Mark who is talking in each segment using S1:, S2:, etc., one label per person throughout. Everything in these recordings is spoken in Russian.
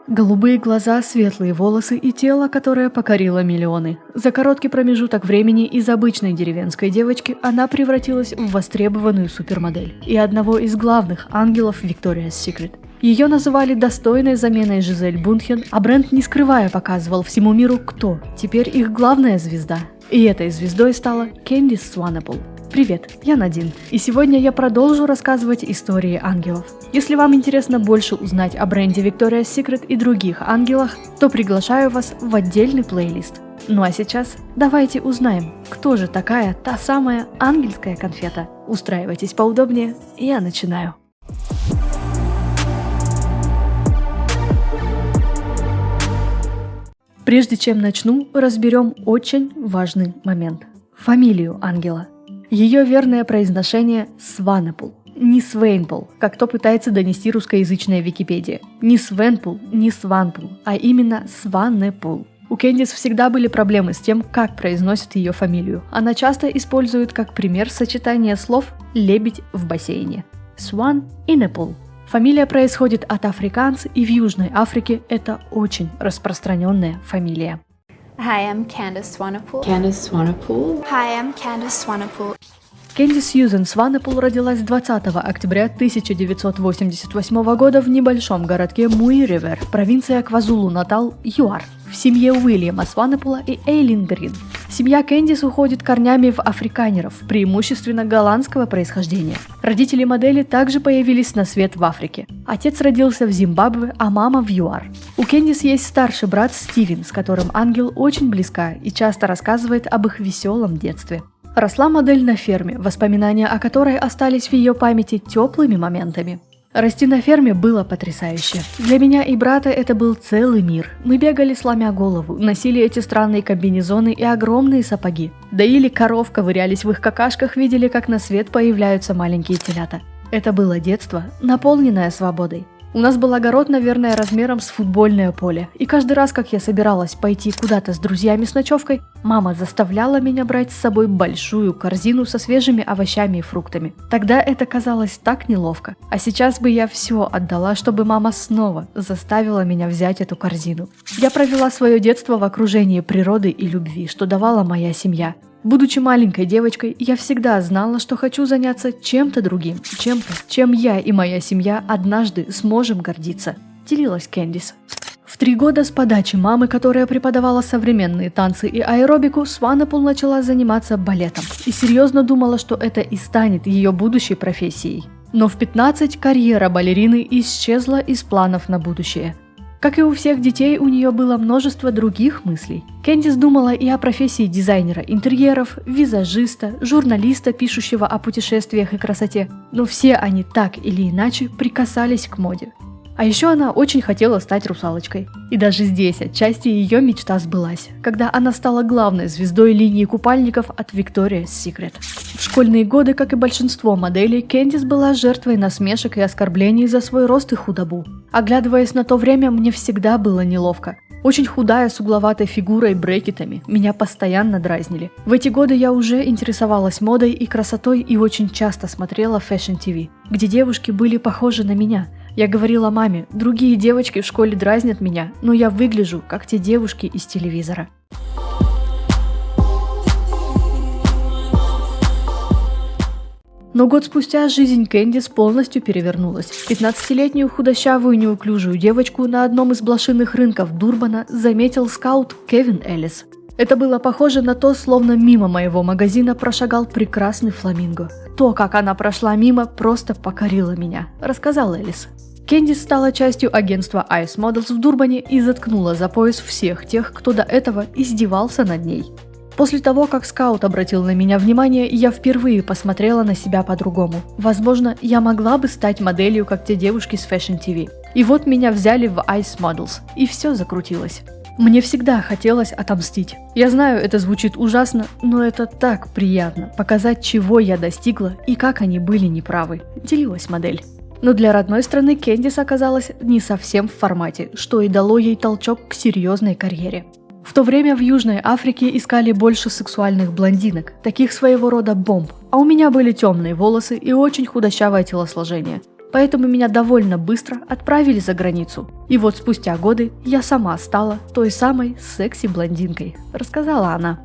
S1: Голубые глаза, светлые волосы и тело, которое покорило миллионы. За короткий промежуток времени из обычной деревенской девочки она превратилась в востребованную супермодель и одного из главных ангелов Victoria's Secret. Ее называли достойной заменой Жизель Бунхен, а бренд, не скрывая, показывал всему миру, кто теперь их главная звезда. И этой звездой стала Кэндис Сванепл. Привет, я Надин, и сегодня я продолжу рассказывать истории ангелов. Если вам интересно больше узнать о бренде Victoria's Secret и других ангелах, то приглашаю вас в отдельный плейлист. Ну а сейчас давайте узнаем, кто же такая та самая ангельская конфета. Устраивайтесь поудобнее, я начинаю. Прежде чем начну, разберем очень важный момент. Фамилию ангела. Ее верное произношение Сванепл, не Свейнпл, как то пытается донести русскоязычная Википедия. Не Свенпл, не Сванпл, а именно Сванепл. У Кэндис всегда были проблемы с тем, как произносят ее фамилию. Она часто использует как пример сочетание слов «лебедь в бассейне». Swan и Nepal. Фамилия происходит от африканцев, и в Южной Африке это очень распространенная фамилия.
S2: Hi, I'm Candice Swanepoel.
S3: Candice Swanepoel.
S4: Hi, I'm Candice Swanepoel.
S1: Кэндис Сьюзен Сванепл родилась 20 октября 1988 года в небольшом городке Муи-Ривер, провинция Квазулу-Натал, ЮАР, в семье Уильяма Сванепла и Эйлин Грин. Семья Кэндис уходит корнями в африканеров, преимущественно голландского происхождения. Родители модели также появились на свет в Африке. Отец родился в Зимбабве, а мама в ЮАР. У Кэндис есть старший брат Стивен, с которым ангел очень близка и часто рассказывает об их веселом детстве. Росла модель на ферме, воспоминания о которой остались в ее памяти теплыми моментами. Расти на ферме было потрясающе. Для меня и брата это был целый мир. Мы бегали, сломя голову, носили эти странные комбинезоны и огромные сапоги. Доили коров, ковырялись в их какашках, видели, как на свет появляются маленькие телята. Это было детство, наполненное свободой. У нас был огород, наверное, размером с футбольное поле. И каждый раз, как я собиралась пойти куда-то с друзьями с ночевкой, мама заставляла меня брать с собой большую корзину со свежими овощами и фруктами. Тогда это казалось так неловко. А сейчас бы я все отдала, чтобы мама снова заставила меня взять эту корзину. Я провела свое детство в окружении природы и любви, что давала моя семья. Будучи маленькой девочкой, я всегда знала, что хочу заняться чем-то другим, чем-то, чем я и моя семья однажды сможем гордиться, делилась Кэндис. В 3 года с подачи мамы, которая преподавала современные танцы и аэробику, Сванепл начала заниматься балетом и серьезно думала, что это и станет ее будущей профессией. Но в 15 карьера балерины исчезла из планов на будущее. Как и у всех детей, у нее было множество других мыслей. Кэндис думала и о профессии дизайнера интерьеров, визажиста, журналиста, пишущего о путешествиях и красоте, но все они так или иначе прикасались к моде. А еще она очень хотела стать русалочкой. И даже здесь отчасти ее мечта сбылась, когда она стала главной звездой линии купальников от Victoria's Secret. В школьные годы, как и большинство моделей, Кэндис была жертвой насмешек и оскорблений за свой рост и худобу. Оглядываясь на то время, мне всегда было неловко. Очень худая, с угловатой фигурой, брекетами, меня постоянно дразнили. В эти годы я уже интересовалась модой и красотой и очень часто смотрела Fashion TV, где девушки были похожи на меня. Я говорила маме, другие девочки в школе дразнят меня, но я выгляжу, как те девушки из телевизора. Но год спустя жизнь Кэндис полностью перевернулась. 15-летнюю худощавую неуклюжую девочку на одном из блошиных рынков Дурбана заметил скаут Кевин Эллис. Это было похоже на то, словно мимо моего магазина прошагал прекрасный фламинго. То, как она прошла мимо, просто покорило меня, рассказал Эллис. Кэндис стала частью агентства Ice Models в Дурбане и заткнула за пояс всех тех, кто до этого издевался над ней. После того, как скаут обратил на меня внимание, я впервые посмотрела на себя по-другому. Возможно, я могла бы стать моделью, как те девушки с Fashion TV. И вот меня взяли в Ice Models, и все закрутилось. Мне всегда хотелось отомстить. Я знаю, это звучит ужасно, но это так приятно показать, чего я достигла и как они были неправы, делилась модель. Но для родной страны Кэндис оказалась не совсем в формате, что и дало ей толчок к серьезной карьере. В то время в Южной Африке искали больше сексуальных блондинок, таких своего рода бомб, а у меня были темные волосы и очень худощавое телосложение. поэтому меня довольно быстро отправили за границу. И вот спустя годы я сама стала той самой секси-блондинкой, рассказала она.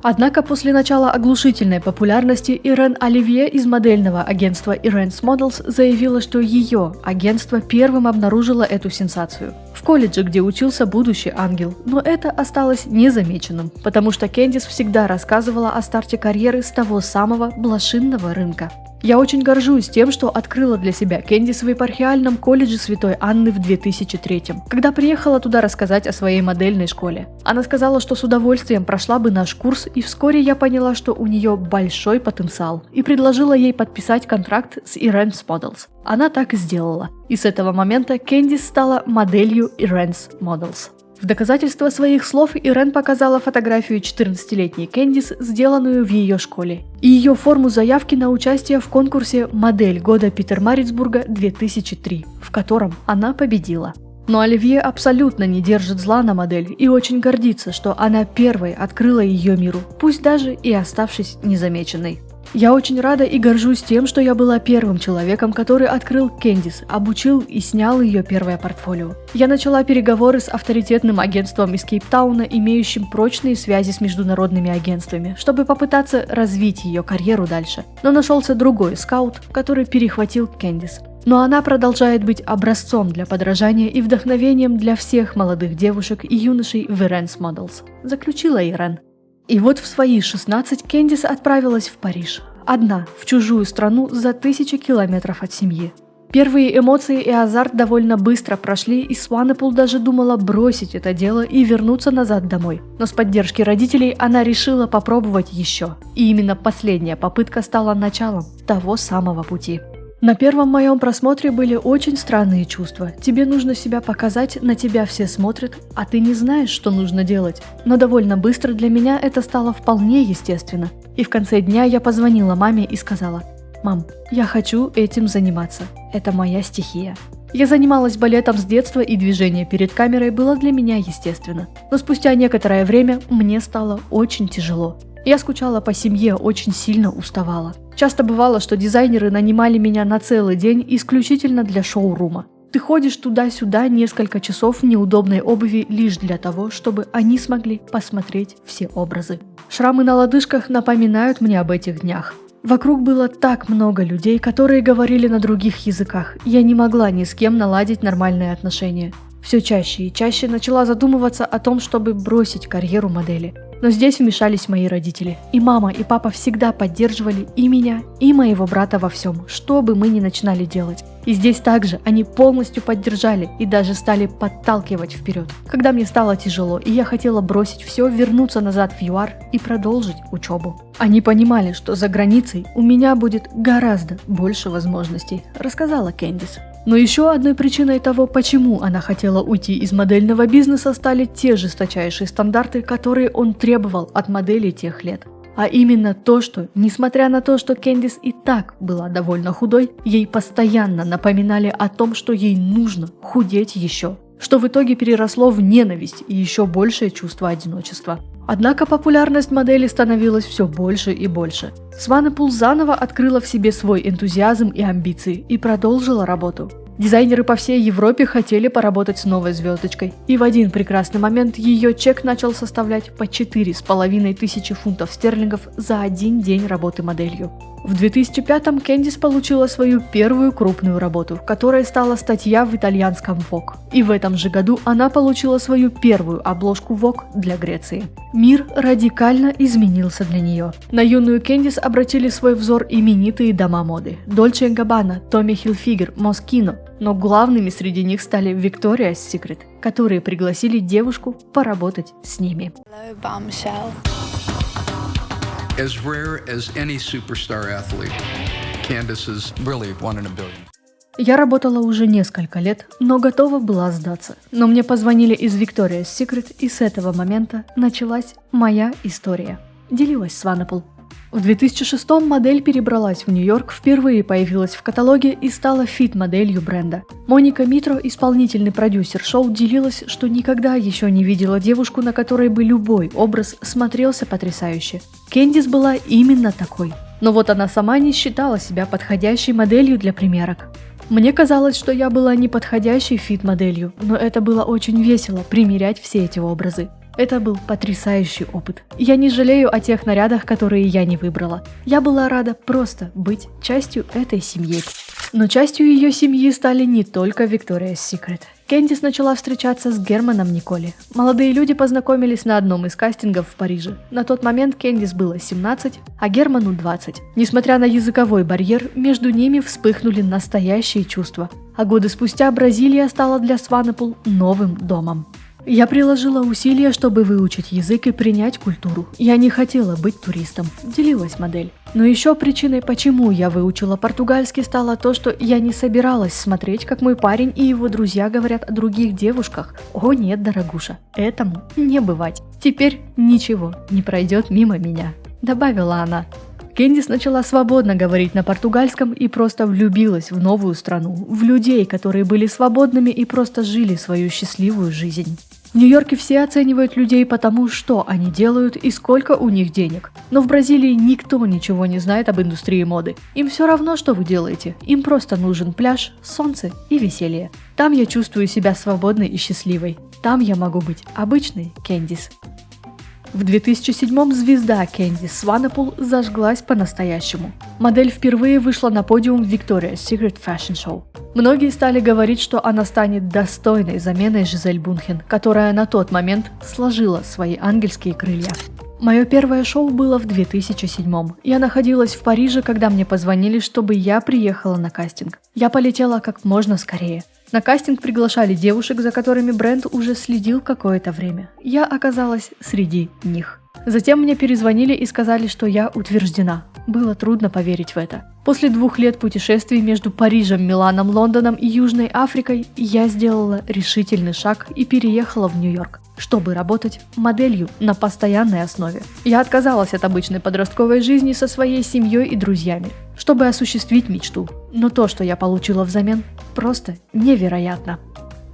S1: Однако после начала оглушительной популярности Ирен Оливье из модельного агентства Iren's Models заявила, что ее агентство первым обнаружило эту сенсацию в колледже, где учился будущий ангел, но это осталось незамеченным, потому что Кэндис всегда рассказывала о старте карьеры с того самого блошинного рынка. Я очень горжусь тем, что открыла для себя Кэндис в епархиальном колледже Святой Анны в 2003, когда приехала туда рассказать о своей модельной школе. Она сказала, что с удовольствием прошла бы наш курс, и вскоре я поняла, что у нее большой потенциал, и предложила ей подписать контракт с Iren's Models. Она так и сделала, и с этого момента Кэндис стала моделью Iren's Models. В доказательство своих слов Ирен показала фотографию 14-летней Кэндис, сделанную в ее школе, и ее форму заявки на участие в конкурсе «Модель года Питермарицбурга 2003», в котором она победила. Но Оливье абсолютно не держит зла на модель и очень гордится, что она первой открыла ее миру, пусть даже и оставшись незамеченной. Я очень рада и горжусь тем, что я была первым человеком, который открыл Кэндис, обучил и снял ее первое портфолио. Я начала переговоры с авторитетным агентством из Кейптауна, имеющим прочные связи с международными агентствами, чтобы попытаться развить ее карьеру дальше. Но нашелся другой скаут, который перехватил Кэндис. Но она продолжает быть образцом для подражания и вдохновением для всех молодых девушек и юношей в Iren's Models, заключила Ирен. И вот в свои 16 Кэндис отправилась в Париж. Одна, в чужую страну за 1000 километров от семьи. Первые эмоции и азарт довольно быстро прошли, и Сванепул даже думала бросить это дело и вернуться назад домой. Но с поддержки родителей она решила попробовать еще. И именно последняя попытка стала началом того самого пути. На первом моем просмотре были очень странные чувства. Тебе нужно себя показать, на тебя все смотрят, а ты не знаешь, что нужно делать. Но довольно быстро для меня это стало вполне естественно. И в конце дня я позвонила маме и сказала: «Мам, я хочу этим заниматься. Это моя стихия». Я занималась балетом с детства, и движение перед камерой было для меня естественно. Но спустя некоторое время мне стало очень тяжело. Я скучала по семье, очень сильно уставала. Часто бывало, что дизайнеры нанимали меня на целый день исключительно для шоурума. Ты ходишь туда-сюда несколько часов в неудобной обуви лишь для того, чтобы они смогли посмотреть все образы. Шрамы на лодыжках напоминают мне об этих днях. Вокруг было так много людей, которые говорили на других языках. Я не могла ни с кем наладить нормальные отношения. Все чаще и чаще начала задумываться о том, чтобы бросить карьеру модели. Но здесь вмешались мои родители. И мама, и папа всегда поддерживали и меня, и моего брата во всем, что бы мы ни начинали делать. И здесь также они полностью поддержали и даже стали подталкивать вперед. Когда мне стало тяжело, и я хотела бросить все, вернуться назад в ЮАР и продолжить учебу. Они понимали, что за границей у меня будет гораздо больше возможностей, рассказала Кэндис. Но еще одной причиной того, почему она хотела уйти из модельного бизнеса, стали те жесточайшие стандарты, которые он требовал от моделей тех лет. А именно то, что, несмотря на то, что Кэндис и так была довольно худой, ей постоянно напоминали о том, что ей нужно худеть еще, что в итоге переросло в ненависть и еще большее чувство одиночества. Однако популярность модели становилась все больше и больше. Сванепул заново открыла в себе свой энтузиазм и амбиции и продолжила работу. Дизайнеры по всей Европе хотели поработать с новой звездочкой, и в один прекрасный момент ее чек начал составлять по 4500 фунтов стерлингов за один день работы моделью. В 2005-м Кэндис получила свою первую крупную работу, которой стала статья в итальянском Vogue. И в этом же году она получила свою первую обложку Vogue для Греции. Мир радикально изменился для нее. На юную Кэндис обратили свой взор именитые дома моды – Dolce & Gabbana, Tommy Hilfiger, Moschino. Но главными среди них стали Victoria's Secret, которые пригласили девушку поработать с ними.
S4: Hello, bombshell.
S3: As rare as any superstar athlete, Candace is really one in a billion.
S1: Я работала уже несколько лет, но готова была сдаться. Но мне позвонили из Victoria's Secret, и с этого момента началась моя история. Делилась Сванепул. В 2006-м модель перебралась в Нью-Йорк, впервые появилась в каталоге и стала фит-моделью бренда. Моника Митро, исполнительный продюсер шоу, делилась, что никогда еще не видела девушку, на которой бы любой образ смотрелся потрясающе. Кэндис была именно такой. Но вот она сама не считала себя подходящей моделью для примерок. Мне казалось, что я была неподходящей фит-моделью, но это было очень весело примерять все эти образы. Это был потрясающий опыт. Я не жалею о тех нарядах, которые я не выбрала. Я была рада просто быть частью этой семьи. Но частью ее семьи стали не только Victoria's Secret. Кэндис начала встречаться с Германом Николи. Молодые люди познакомились на одном из кастингов в Париже. На тот момент Кэндис было 17, а Герману 20. Несмотря на языковой барьер, между ними вспыхнули настоящие чувства. А годы спустя Бразилия стала для Сванепул новым домом. Я приложила усилия, чтобы выучить язык и принять культуру. Я не хотела быть туристом, делилась модель. Но еще причиной, почему я выучила португальский, стало то, что я не собиралась смотреть, как мой парень и его друзья говорят о других девушках. О нет, дорогуша, этому не бывать. Теперь ничего не пройдет мимо меня, добавила она. Кэндис начала свободно говорить на португальском и просто влюбилась в новую страну, в людей, которые были свободными и просто жили свою счастливую жизнь. В Нью-Йорке все оценивают людей по тому, что они делают и сколько у них денег. Но в Бразилии никто ничего не знает об индустрии моды. Им все равно, что вы делаете. Им просто нужен пляж, солнце и веселье. Там я чувствую себя свободной и счастливой. Там я могу быть обычной Кэндис. В 2007-м звезда Кэндис Сванепул зажглась по-настоящему. Модель впервые вышла на подиум Victoria's Secret Fashion Show. Многие стали говорить, что она станет достойной заменой Жизель Бунхен, которая на тот момент сложила свои ангельские крылья. Мое первое шоу было в 2007-м. Я находилась в Париже, когда мне позвонили, чтобы я приехала на кастинг. Я полетела как можно скорее. На кастинг приглашали девушек, за которыми бренд уже следил какое-то время. Я оказалась среди них. Затем мне перезвонили и сказали, что я утверждена. Было трудно поверить в это. После 2 лет путешествий между Парижем, Миланом, Лондоном и Южной Африкой я сделала решительный шаг и переехала в Нью-Йорк, чтобы работать моделью на постоянной основе. Я отказалась от обычной подростковой жизни со своей семьей и друзьями, чтобы осуществить мечту. Но то, что я получила взамен, просто невероятно.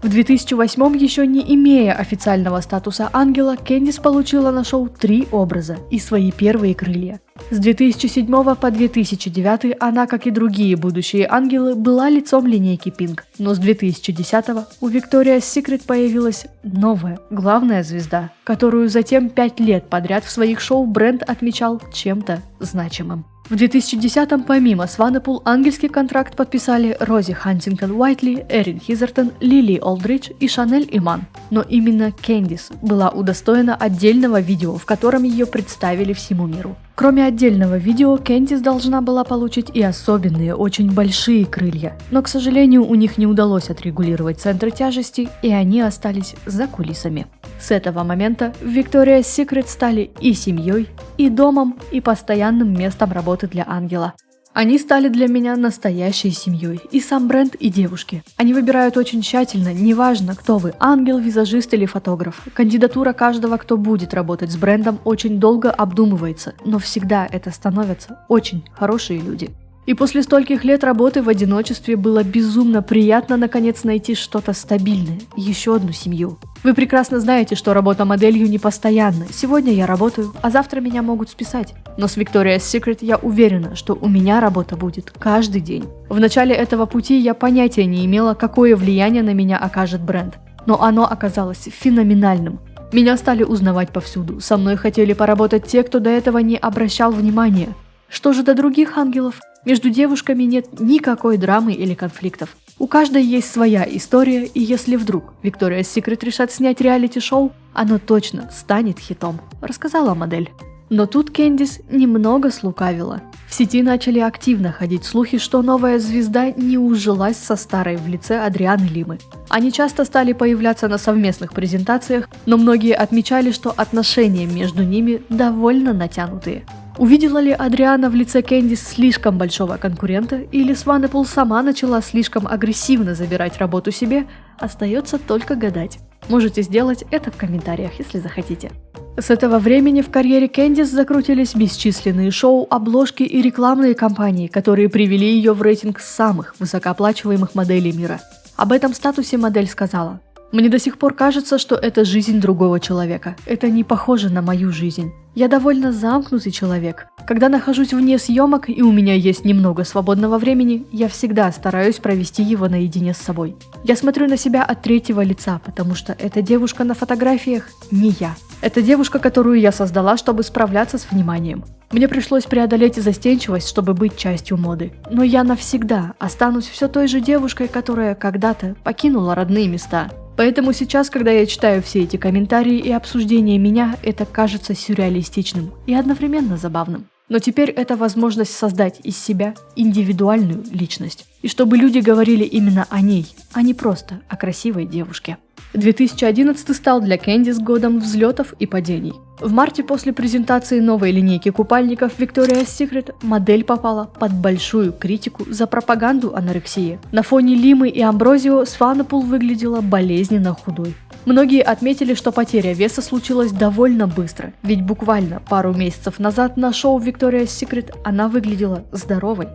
S1: В 2008-м, еще не имея официального статуса ангела, Кэндис получила на шоу 3 образа и свои первые крылья. С 2007 по 2009 она, как и другие будущие ангелы, была лицом линейки Pink, но с 2010 у Victoria's Secret появилась новая, главная звезда, которую затем 5 лет подряд в своих шоу бренд отмечал чем-то значимым. В 2010-м помимо Сванепул ангельский контракт подписали Рози Хантингтон-Уайтли, Эрин Хизертон, Лили Олдридж и Шанель Иман. Но именно Кэндис была удостоена отдельного видео, в котором ее представили всему миру. Кроме отдельного видео, Кэндис должна была получить и особенные, очень большие крылья. Но, к сожалению, у них не удалось отрегулировать центры тяжести, и они остались за кулисами. С этого момента Victoria's Secret стали и семьей, и домом, и постоянным местом работы для ангела. Они стали для меня настоящей семьей, и сам бренд, и девушки. Они выбирают очень тщательно, неважно, кто вы, ангел, визажист или фотограф. Кандидатура каждого, кто будет работать с брендом, очень долго обдумывается, но всегда это становятся очень хорошие люди. И после стольких лет работы в одиночестве было безумно приятно наконец найти что-то стабильное, еще одну семью. Вы прекрасно знаете, что работа моделью не постоянна. Сегодня я работаю, а завтра меня могут списать. Но с Victoria's Secret я уверена, что у меня работа будет каждый день. В начале этого пути я понятия не имела, какое влияние на меня окажет бренд. Но оно оказалось феноменальным. Меня стали узнавать повсюду. Со мной хотели поработать те, кто до этого не обращал внимания. Что же до других ангелов? Между девушками нет никакой драмы или конфликтов. У каждой есть своя история, и если вдруг Victoria's Secret решат снять реалити-шоу, оно точно станет хитом, рассказала модель. Но тут Кэндис немного слукавила. В сети начали активно ходить слухи, что новая звезда не ужилась со старой в лице Адрианы Лимы. Они часто стали появляться на совместных презентациях, но многие отмечали, что отношения между ними довольно натянутые. Увидела ли Адриана в лице Кэндис слишком большого конкурента, или Сванепул сама начала слишком агрессивно забирать работу себе, остается только гадать. Можете сделать это в комментариях, если захотите. С этого времени в карьере Кэндис закрутились бесчисленные шоу, обложки и рекламные кампании, которые привели ее в рейтинг самых высокооплачиваемых моделей мира. Об этом статусе модель сказала: Мне до сих пор кажется, что это жизнь другого человека. Это не похоже на мою жизнь. Я довольно замкнутый человек. Когда нахожусь вне съемок и у меня есть немного свободного времени, я всегда стараюсь провести его наедине с собой. Я смотрю на себя от третьего лица, потому что эта девушка на фотографиях не я. Это девушка, которую я создала, чтобы справляться с вниманием. Мне пришлось преодолеть застенчивость, чтобы быть частью моды. Но я навсегда останусь все той же девушкой, которая когда-то покинула родные места. Поэтому сейчас, когда я читаю все эти комментарии и обсуждения меня, это кажется сюрреалистичным и одновременно забавным. Но теперь это возможность создать из себя индивидуальную личность. И чтобы люди говорили именно о ней, а не просто о красивой девушке. 2011 стал для Кэндис годом взлетов и падений. В марте после презентации новой линейки купальников Victoria's Secret модель попала под большую критику за пропаганду анорексии. На фоне Лимы и Амброзио Сванепул выглядела болезненно худой. Многие отметили, что потеря веса случилась довольно быстро, ведь буквально пару месяцев назад на шоу Victoria's Secret она выглядела здоровой.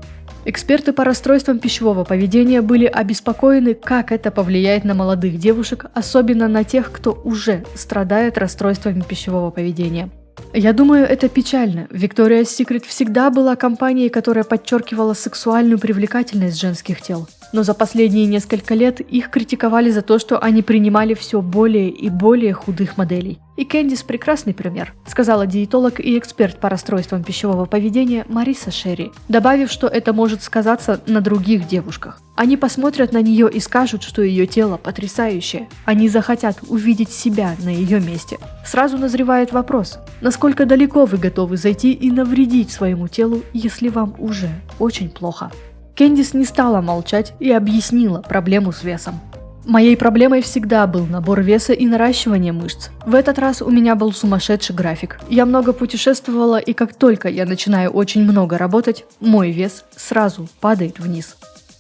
S1: Эксперты по расстройствам пищевого поведения были обеспокоены, как это повлияет на молодых девушек, особенно на тех, кто уже страдает расстройствами пищевого поведения. Я думаю, это печально. Victoria's Secret всегда была компанией, которая подчеркивала сексуальную привлекательность женских тел. Но за последние несколько лет их критиковали за то, что они принимали все более и более худых моделей. И Кэндис прекрасный пример, сказала диетолог и эксперт по расстройствам пищевого поведения Мариса Шерри, добавив, что это может сказаться на других девушках. Они посмотрят на нее и скажут, что ее тело потрясающее. Они захотят увидеть себя на ее месте. Сразу назревает вопрос, насколько далеко вы готовы зайти и навредить своему телу, если вам уже очень плохо. Кэндис не стала молчать и объяснила проблему с весом. Моей проблемой всегда был набор веса и наращивание мышц. В этот раз у меня был сумасшедший график. Я много путешествовала, и как только я начинаю очень много работать, мой вес сразу падает вниз.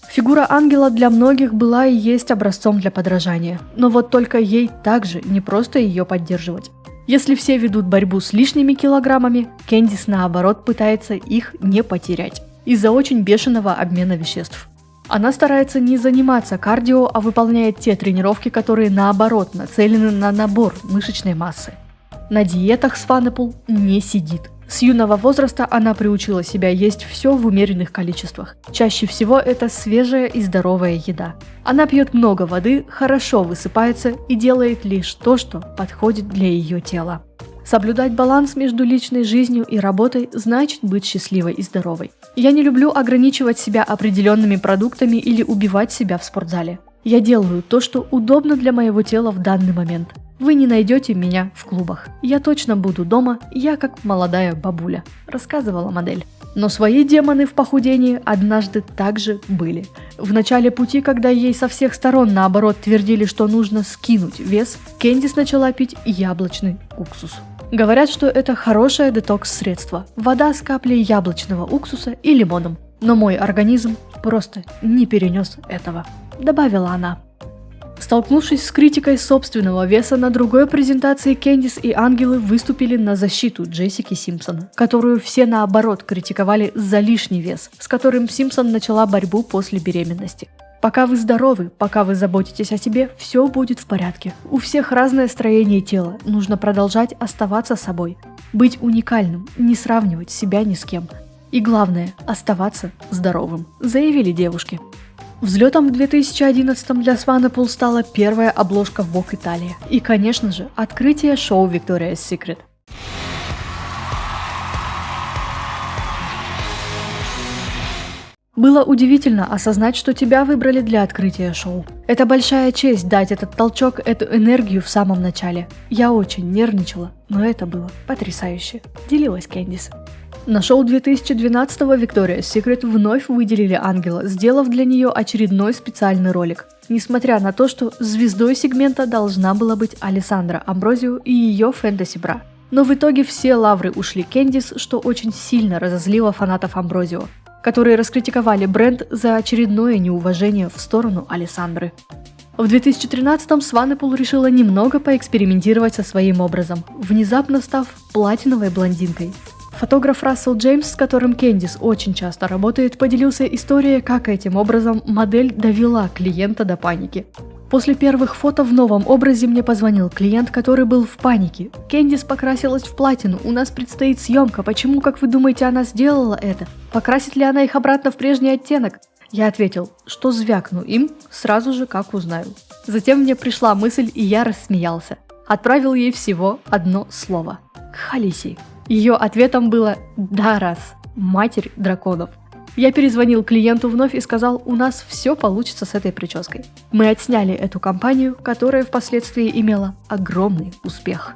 S1: Фигура ангела для многих была и есть образцом для подражания. Но вот только ей также не просто ее поддерживать. Если все ведут борьбу с лишними килограммами, Кэндис наоборот пытается их не потерять из-за очень бешеного обмена веществ. Она старается не заниматься кардио, а выполняет те тренировки, которые наоборот нацелены на набор мышечной массы. На диетах Сванепул не сидит. С юного возраста она приучила себя есть все в умеренных количествах. Чаще всего это свежая и здоровая еда. Она пьет много воды, хорошо высыпается и делает лишь то, что подходит для ее тела. Соблюдать баланс между личной жизнью и работой значит быть счастливой и здоровой. Я не люблю ограничивать себя определенными продуктами или убивать себя в спортзале. Я делаю то, что удобно для моего тела в данный момент. Вы не найдете меня в клубах. Я точно буду дома, я как молодая бабуля, рассказывала модель. Но свои демоны в похудении однажды также были. В начале пути, когда ей со всех сторон наоборот твердили, что нужно скинуть вес, Кэндис начала пить яблочный уксус. Говорят, что это хорошее детокс-средство. Вода с каплей яблочного уксуса и лимоном. Но мой организм просто не перенес этого, добавила она. Столкнувшись с критикой собственного веса, на другой презентации Кэндис и ангелы выступили на защиту Джессики Симпсон, которую все наоборот критиковали за лишний вес, с которым Симпсон начала борьбу после беременности. Пока вы здоровы, пока вы заботитесь о себе, все будет в порядке. У всех разное строение тела, нужно продолжать оставаться собой. Быть уникальным, не сравнивать себя ни с кем. И главное, оставаться здоровым, заявили девушки. Взлетом в 2011 для Сванепул стала первая обложка Vogue Italia. И, конечно же, открытие шоу Victoria's Secret. Было удивительно осознать, что тебя выбрали для открытия шоу. Это большая честь дать этот толчок, эту энергию в самом начале. Я очень нервничала, но это было потрясающе, делилась Кэндис. На шоу 2012-го Victoria's Secret вновь выделили ангела, сделав для нее очередной специальный ролик. Несмотря на то, что звездой сегмента должна была быть Алессандра Амброзио и ее фэнтези-бра. Но в итоге все лавры ушли Кэндис, что очень сильно разозлило фанатов Амброзио, которые раскритиковали бренд за очередное неуважение в сторону Алессандры. В 2013-м Сванепул решила немного поэкспериментировать со своим образом, внезапно став платиновой блондинкой. Фотограф Рассел Джеймс, с которым Кэндис очень часто работает, поделился историей, как этим образом модель довела клиента до паники. После первых фото в новом образе мне позвонил клиент, который был в панике. «Кэндис покрасилась в платину, у нас предстоит съемка, почему, как вы думаете, она сделала это? Покрасит ли она их обратно в прежний оттенок?» Я ответил, что звякну им сразу же, как узнаю. Затем мне пришла мысль, и я рассмеялся. Отправил ей всего одно слово – Кхалиси. Ее ответом было «Дарас, матерь драконов». Я перезвонил клиенту вновь и сказал, у нас все получится с этой прической. Мы отсняли эту кампанию, которая впоследствии имела огромный успех.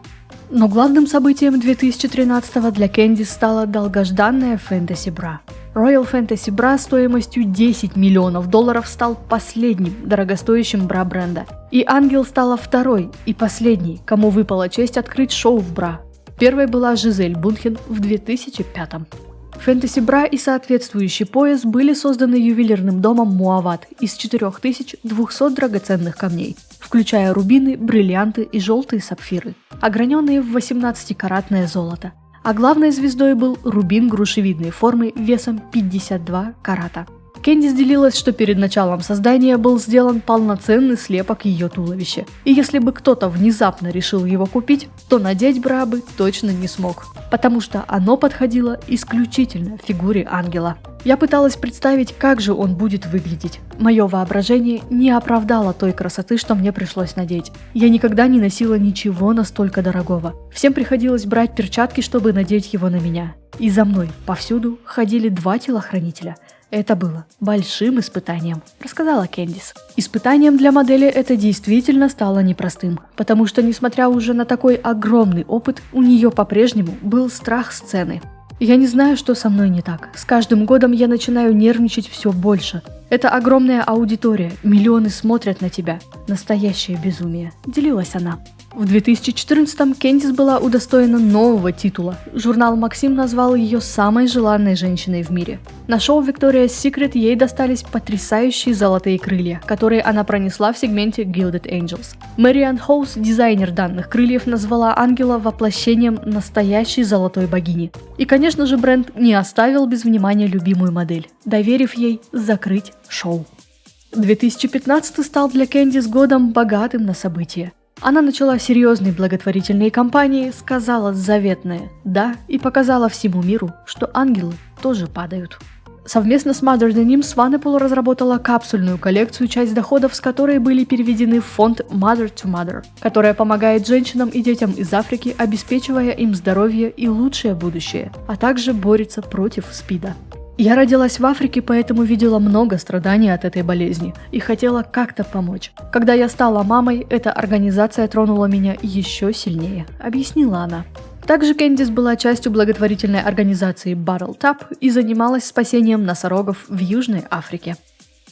S1: Но главным событием 2013-го для Кэндис стала долгожданная фэнтези-бра. Royal Fantasy Bra стоимостью $10 миллионов стал последним дорогостоящим бра бренда. И Ангел стала второй и последней, кому выпала честь открыть шоу в бра. Первой была Жизель Бунхен в 2005-м. Фэнтези-бра и соответствующий пояс были созданы ювелирным домом Муават из 4200 драгоценных камней, включая рубины, бриллианты и желтые сапфиры, ограненные в 18-каратное золото. А главной звездой был рубин грушевидной формы весом 52 карата. Кэндис делилась, что перед началом создания был сделан полноценный слепок ее туловища, и если бы кто-то внезапно решил его купить, то надеть бра бы точно не смог, потому что оно подходило исключительно фигуре ангела. Я пыталась представить, как же он будет выглядеть. Мое воображение не оправдало той красоты, что мне пришлось надеть. Я никогда не носила ничего настолько дорогого. Всем приходилось брать перчатки, чтобы надеть его на меня. И за мной повсюду ходили 2 телохранителя. Это было большим испытанием, рассказала Кэндис. Испытанием для модели это действительно стало непростым, потому что, несмотря уже на такой огромный опыт, у нее по-прежнему был страх сцены. Я не знаю, что со мной не так. С каждым годом я начинаю нервничать все больше. Это огромная аудитория, миллионы смотрят на тебя. Настоящее безумие, делилась она. В 2014-м Кэндис была удостоена нового титула. Журнал «Максим» назвал ее самой желанной женщиной в мире. На шоу Victoria's Secret ей достались потрясающие золотые крылья, которые она пронесла в сегменте Gilded Angels. Мэриан Хоус, дизайнер данных крыльев, назвала ангела воплощением настоящей золотой богини. И, конечно же, бренд не оставил без внимания любимую модель, доверив ей закрыть шоу. 2015 стал для Кэндис годом богатым на события. Она начала серьезные благотворительные кампании, сказала заветное «да» и показала всему миру, что ангелы тоже падают. Совместно с Mother Denim Swanepoel разработала капсульную коллекцию, часть доходов с которой были переведены в фонд Mother to Mother, которая помогает женщинам и детям из Африки, обеспечивая им здоровье и лучшее будущее, а также борется против СПИДа. Я родилась в Африке, поэтому видела много страданий от этой болезни и хотела как-то помочь. Когда я стала мамой, эта организация тронула меня еще сильнее, объяснила она. Также Кэндис была частью благотворительной организации Bottle Tap и занималась спасением носорогов в Южной Африке.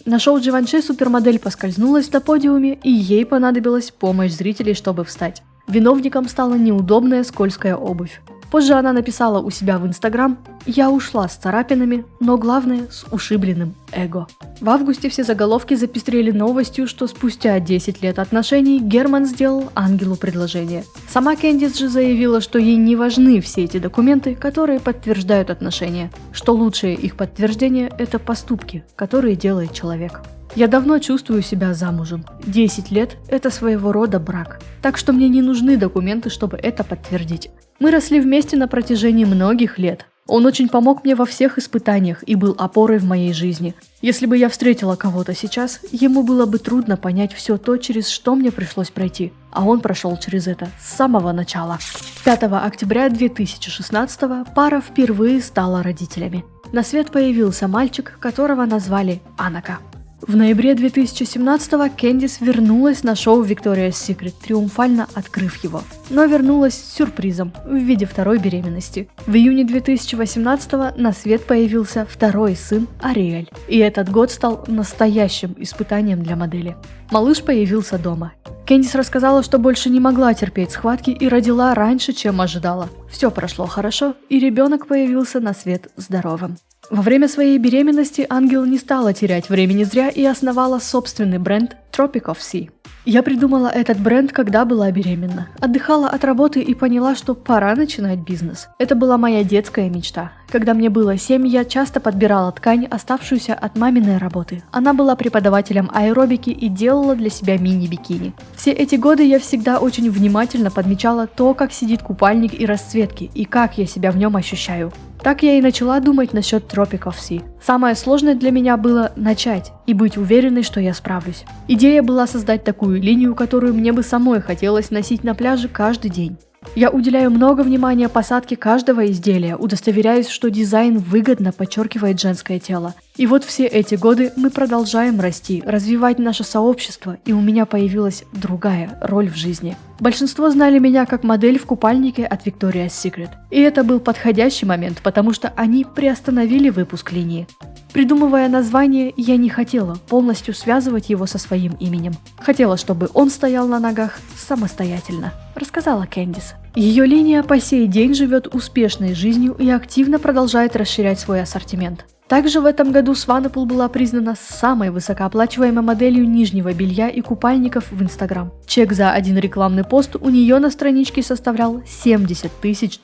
S1: На шоу Givenchy супермодель поскользнулась на подиуме, и ей понадобилась помощь зрителей, чтобы встать. Виновником стала неудобная скользкая обувь. Позже она написала у себя в Instagram: «Я ушла с царапинами, но главное с ушибленным эго». В августе все заголовки запестрели новостью, что спустя 10 лет отношений Герман сделал ангелу предложение. Сама Кэндис же заявила, что ей не важны все эти документы, которые подтверждают отношения, что лучшее их подтверждение – это поступки, которые делает человек. Я давно чувствую себя замужем. 10 лет – это своего рода брак. Так что мне не нужны документы, чтобы это подтвердить. Мы росли вместе на протяжении многих лет. Он очень помог мне во всех испытаниях и был опорой в моей жизни. Если бы я встретила кого-то сейчас, ему было бы трудно понять все то, через что мне пришлось пройти. А он прошел через это с самого начала. 5 октября 2016 пара впервые стала родителями. На свет появился мальчик, которого назвали Анака. В ноябре 2017-го Кэндис вернулась на шоу Victoria's Secret, триумфально открыв его. Но вернулась с сюрпризом в виде второй беременности. В июне 2018-го на свет появился второй сын Ариэль. И этот год стал настоящим испытанием для модели. Малыш появился дома. Кэндис рассказала, что больше не могла терпеть схватки и родила раньше, чем ожидала. Все прошло хорошо, и ребенок появился на свет здоровым. Во время своей беременности ангел не стала терять времени зря и основала собственный бренд Tropic of Sea. Я придумала этот бренд, когда была беременна. Отдыхала от работы и поняла, что пора начинать бизнес. Это была моя детская мечта. Когда мне было 7, я часто подбирала ткань, оставшуюся от маминой работы. Она была преподавателем аэробики и делала для себя мини-бикини. Все эти годы я всегда очень внимательно подмечала то, как сидит купальник и расцветки, и как я себя в нем ощущаю. Так я и начала думать насчет Tropic of Sea. Самое сложное для меня было начать и быть уверенной, что я справлюсь. Идея была создать такую линию, которую мне бы самой хотелось носить на пляже каждый день. Я уделяю много внимания посадке каждого изделия, удостоверяюсь, что дизайн выгодно подчеркивает женское тело. И вот все эти годы мы продолжаем расти, развивать наше сообщество, и у меня появилась другая роль в жизни. Большинство знали меня как модель в купальнике от Victoria's Secret. И это был подходящий момент, потому что они приостановили выпуск линии. Придумывая название, я не хотела полностью связывать его со своим именем. Хотела, чтобы он стоял на ногах самостоятельно, рассказала Кэндис. Ее линия по сей день живет успешной жизнью и активно продолжает расширять свой ассортимент. Также в этом году Swanepoel была признана самой высокооплачиваемой моделью нижнего белья и купальников в Instagram. Чек за один рекламный пост у нее на страничке составлял $70 тысяч.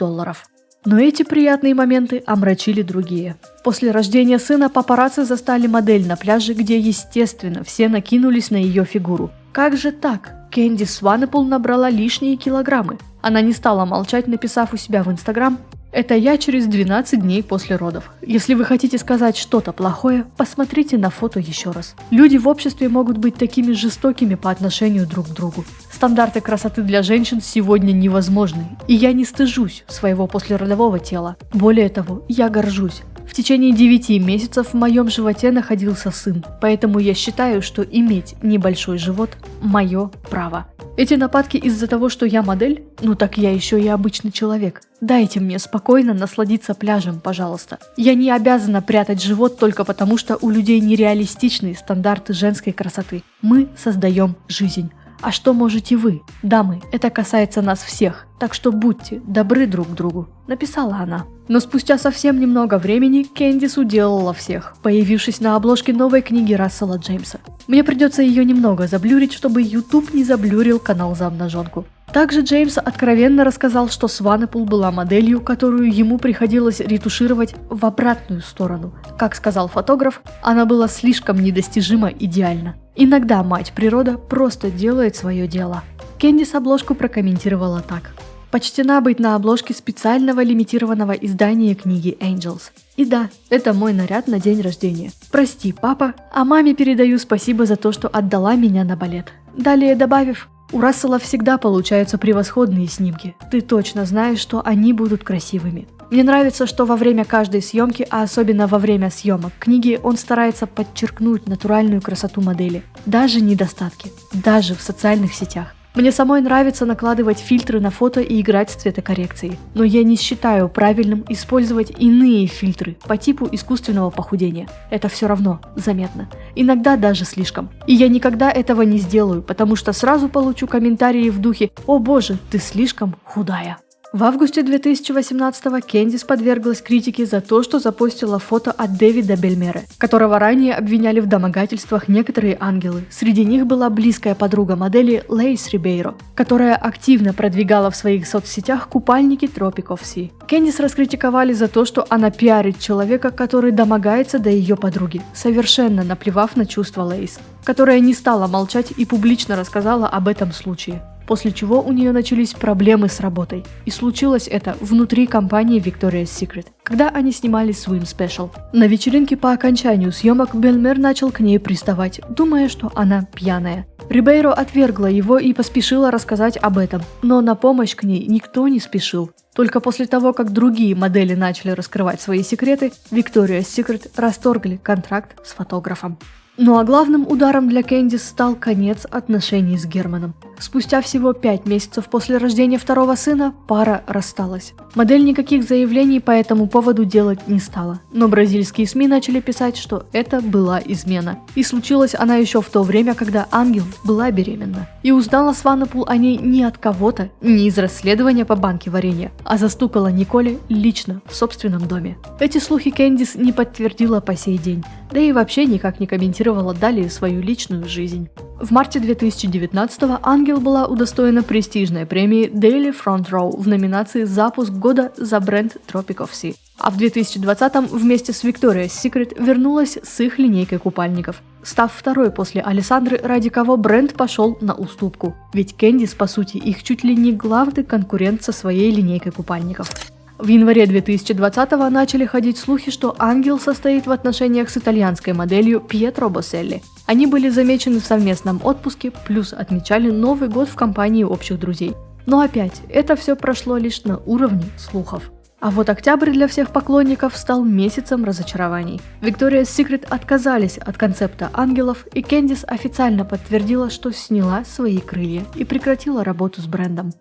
S1: Но эти приятные моменты омрачили другие. После рождения сына папарацци застали модель на пляже, где, естественно, все накинулись на ее фигуру. Как же так? Кэндис Swanepoel набрала лишние килограммы. Она не стала молчать, написав у себя в Instagram: «Это я через 12 дней после родов. Если вы хотите сказать что-то плохое, посмотрите на фото еще раз». Люди в обществе могут быть такими жестокими по отношению друг к другу. Стандарты красоты для женщин сегодня невозможны, и я не стыжусь своего послеродового тела. Более того, я горжусь. В течение 9 месяцев в моем животе находился сын, поэтому я считаю, что иметь небольшой живот – мое право. Эти нападки из-за того, что я модель? Ну так я еще и обычный человек. Дайте мне спокойно насладиться пляжем, пожалуйста. Я не обязана прятать живот только потому, что у людей нереалистичные стандарты женской красоты. Мы создаем жизнь. А что можете вы? Дамы, это касается нас всех, так что будьте добры друг к другу, написала она. Но спустя совсем немного времени Кэндис уделала всех, появившись на обложке новой книги Рассела Джеймса. Мне придется ее немного заблюрить, чтобы YouTube не заблюрил канал за обнаженку. Также Джеймс откровенно рассказал, что Swanepoel была моделью, которую ему приходилось ретушировать в обратную сторону. Как сказал фотограф, она была слишком недостижимо идеальна. Иногда мать природа просто делает свое дело. Кэндис обложку прокомментировала так: «Почтена быть на обложке специального лимитированного издания книги Angels. И да, это мой наряд на день рождения. Прости, папа, а маме передаю спасибо за то, что отдала меня на балет». Далее добавив: «У Рассела всегда получаются превосходные снимки. Ты точно знаешь, что они будут красивыми». Мне нравится, что во время каждой съемки, а особенно во время съемок книги, он старается подчеркнуть натуральную красоту модели, даже недостатки, даже в социальных сетях. Мне самой нравится накладывать фильтры на фото и играть с цветокоррекцией, но я не считаю правильным использовать иные фильтры по типу искусственного похудения. Это все равно заметно, иногда даже слишком. И я никогда этого не сделаю, потому что сразу получу комментарии в духе: «О боже, ты слишком худая». В августе 2018-го Кэндис подверглась критике за то, что запостила фото от Дэвида Бельмере, которого ранее обвиняли в домогательствах некоторые ангелы. Среди них была близкая подруга модели Лейс Рибейро, которая активно продвигала в своих соцсетях купальники Tropic of Sea. Кэндис раскритиковали за то, что она пиарит человека, который домогается до ее подруги, совершенно наплевав на чувства Лейс, которая не стала молчать и публично рассказала об этом случае. После чего у нее начались проблемы с работой. И случилось это внутри компании Victoria's Secret, когда они снимали Swim Special. На вечеринке по окончанию съемок Бельмер начал к ней приставать, думая, что она пьяная. Рибейро отвергла его и поспешила рассказать об этом, но на помощь к ней никто не спешил. Только после того, как другие модели начали раскрывать свои секреты, Victoria's Secret расторгли контракт с фотографом. Ну а главным ударом для Кэндис стал конец отношений с Германом. Спустя всего 5 месяцев после рождения второго сына пара рассталась. Модель никаких заявлений по этому поводу делать не стала, но бразильские СМИ начали писать, что это была измена. И случилась она еще в то время, когда ангел была беременна. И узнала Swanepoel о ней не от кого-то, не из расследования по банке варенья, а застукала Николе лично в собственном доме. Эти слухи Кэндис не подтвердила по сей день, да и вообще никак не комментировала далее свою личную жизнь. В марте 2019-го Ангел была удостоена престижной премии Daily Front Row в номинации «Запуск года» за бренд Tropic of Sea. А в 2020-м вместе с Victoria's Secret вернулась с их линейкой купальников, став второй после Алессандры, ради кого бренд пошел на уступку. Ведь Candice, по сути, их чуть ли не главный конкурент со своей линейкой купальников. В январе 2020-го начали ходить слухи, что Ангел состоит в отношениях с итальянской моделью Пьетро Босселли. Они были замечены в совместном отпуске, плюс отмечали Новый год в компании общих друзей. Но опять, это все прошло лишь на уровне слухов. А вот октябрь для всех поклонников стал месяцем разочарований. Victoria's Secret отказались от концепта ангелов, и Candice официально подтвердила, что сняла свои крылья и прекратила работу с брендом.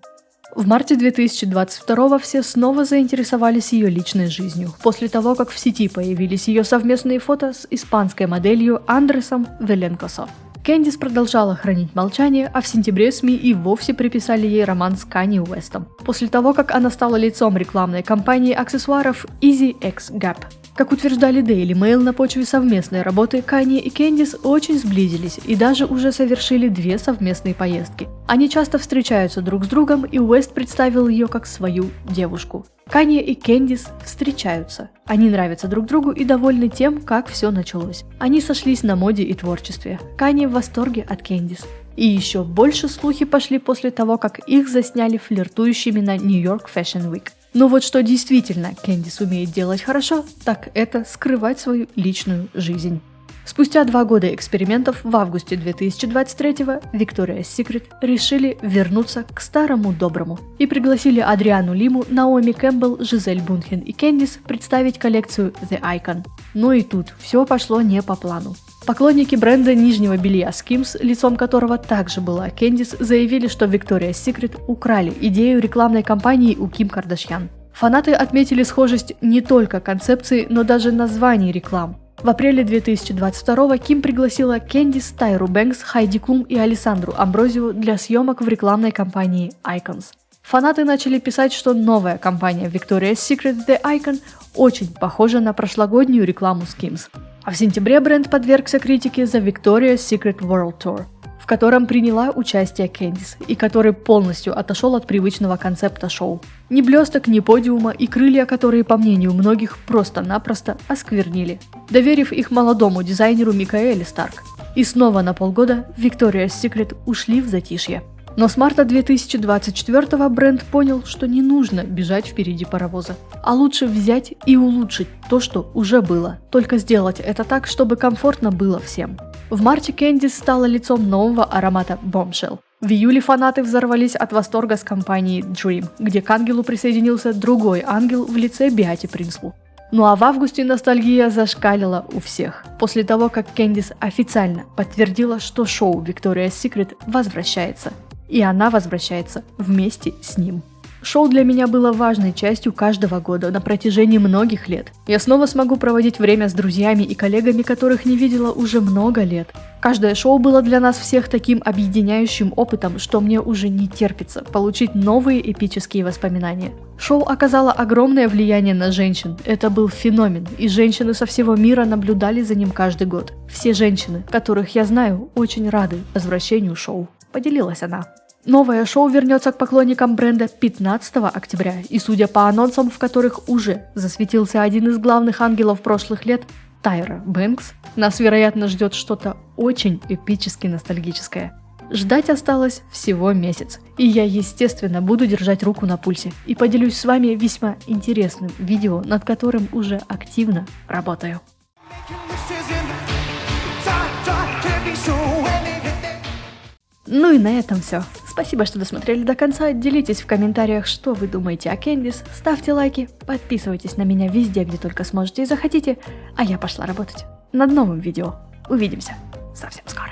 S1: В марте 2022-го все снова заинтересовались ее личной жизнью, после того, как в сети появились ее совместные фото с испанской моделью Андресом Веленкосо. Candice продолжала хранить молчание, а в сентябре СМИ и вовсе приписали ей роман с Канье Уэстом, после того, как она стала лицом рекламной кампании аксессуаров Easy X Gap. Как утверждали Daily Mail, на почве совместной работы Канье и Candice очень сблизились и даже уже совершили 2 совместные поездки. Они часто встречаются друг с другом, и Уэст представил ее как свою девушку. Канье и Candice встречаются. Они нравятся друг другу и довольны тем, как все началось. Они сошлись на моде и творчестве. Канье в восторге от Candice. И еще больше слухи пошли после того, как их засняли флиртующими на New York Fashion Week. Но вот что действительно Candice умеет делать хорошо, так это скрывать свою личную жизнь. Спустя 2 года экспериментов в августе 2023-го Victoria's Secret решили вернуться к старому доброму и пригласили Адриану Лиму, Наоми Кэмпбелл, Жизель Бунхен и Candice представить коллекцию The Icon. Но и тут все пошло не по плану. Поклонники бренда нижнего белья Skims, лицом которого также была Candice, заявили, что Victoria's Secret украли идею рекламной кампании у Ким Кардашьян. Фанаты отметили схожесть не только концепции, но даже названий реклам. В апреле 2022-го Ким пригласила Candice, Тайру Бэнкс, Хайди Клум и Алессандру Амброзио для съемок в рекламной кампании Icons. Фанаты начали писать, что новая кампания Victoria's Secret The Icon очень похожа на прошлогоднюю рекламу Skims. А в сентябре бренд подвергся критике за Victoria's Secret World Tour, в котором приняла участие Candice, и который полностью отошел от привычного концепта шоу. Ни блесток, ни подиума и крылья, которые, по мнению многих, просто-напросто осквернили, доверив их молодому дизайнеру Микаэле Старк. И снова на полгода Victoria's Secret ушли в затишье. Но с марта 2024-го бренд понял, что не нужно бежать впереди паровоза, а лучше взять и улучшить то, что уже было, только сделать это так, чтобы комфортно было всем. В марте Candice стала лицом нового аромата Bombshell. В июле фанаты взорвались от восторга с компанией Dream, где к ангелу присоединился другой ангел в лице Беати Принслу. Ну а в августе ностальгия зашкалила у всех, после того, как Candice официально подтвердила, что шоу Victoria's Secret возвращается. И она возвращается вместе с ним. Шоу для меня было важной частью каждого года на протяжении многих лет. Я снова смогу проводить время с друзьями и коллегами, которых не видела уже много лет. Каждое шоу было для нас всех таким объединяющим опытом, что мне уже не терпится получить новые эпические воспоминания. Шоу оказало огромное влияние на женщин. Это был феномен, и женщины со всего мира наблюдали за ним каждый год. Все женщины, которых я знаю, очень рады возвращению шоу. Поделилась она. Новое шоу вернется к поклонникам бренда 15 октября, и судя по анонсам, в которых уже засветился один из главных ангелов прошлых лет, Тайра Бэнкс, нас, вероятно, ждет что-то очень эпически ностальгическое. Ждать осталось всего месяц, и я, естественно, буду держать руку на пульсе и поделюсь с вами весьма интересным видео, над которым уже активно работаю. Ну и на этом все. Спасибо, что досмотрели до конца. Делитесь в комментариях, что вы думаете о Candice. Ставьте лайки, подписывайтесь на меня везде, где только сможете и захотите. А я пошла работать над новым видео. Увидимся совсем скоро.